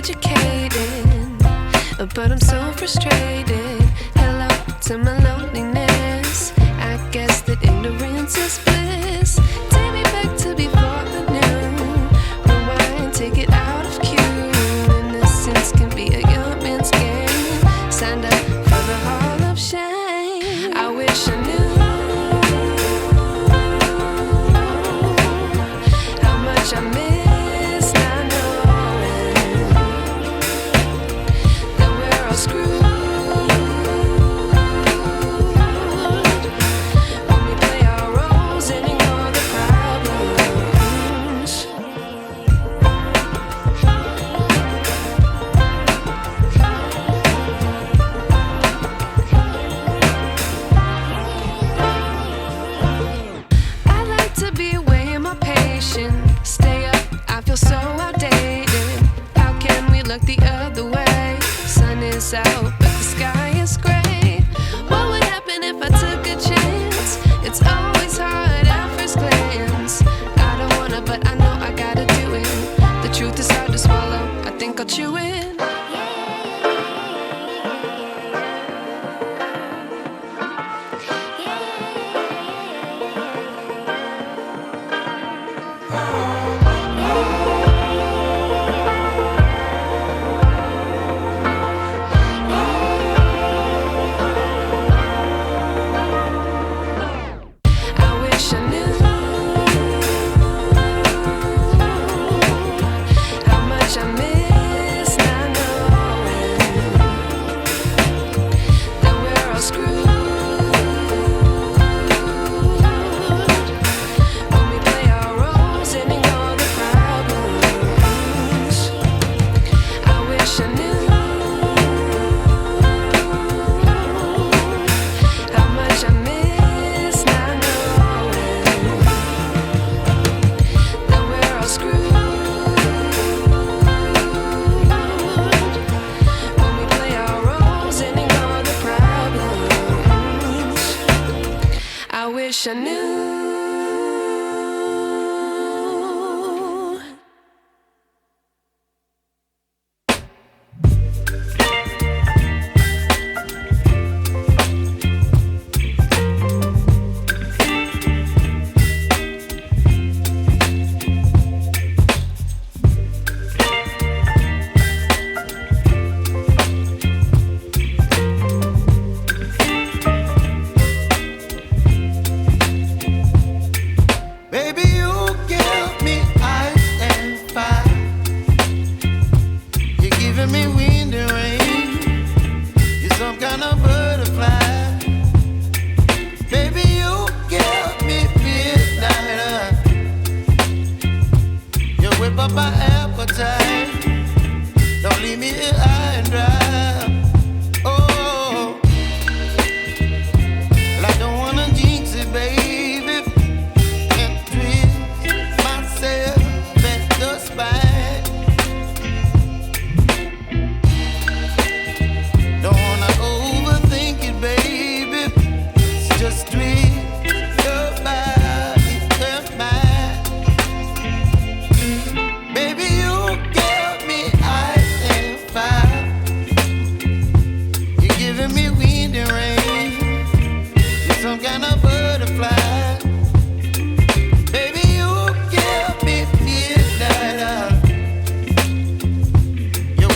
educated, but I'm so frustrated. Hello to my loneliness. I guess that ignorance is bliss. Take me back to before I knew. Rewind, take it out of cue. Innocence can be a young man's game. Signed up for the hall of shame. I wish I knew how much I miss. Look the other way. Sun is out, but the sky is gray. What would happen if I took a chance? It's always hard at first glance. I don't wanna, but I know I gotta do it. The truth is hard to swallow. I think I'll chew it. Wish I knew.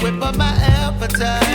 Whip up my appetite.